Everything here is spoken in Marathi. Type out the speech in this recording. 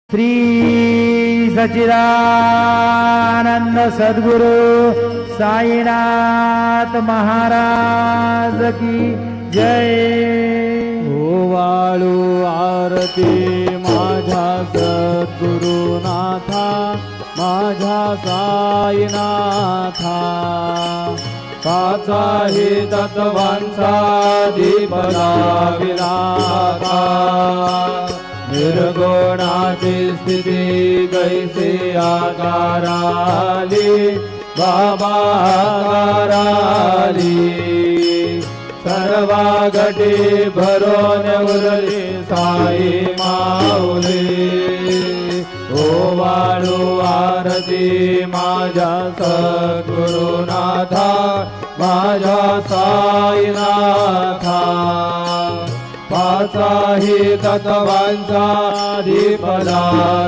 श्री सच्चिदानंद सद्गुरु साईनाथ महाराज की जय। ओवाळू आरती माझ्या सद्गुरुनाथा, माझ्या साईनाथा। पाचाही तत्वांचा दीप लाविला, निर्गुणाची स्थिती कैसी आकाराली, बाबा आकाराली। सर्वा गटी भरून उरली साई माऊली। ओवाळू आरती माझ्या सद्गुरुनाथा, माझ्या साईनाथा। पाचाही तत्वांचा दीप लाविला,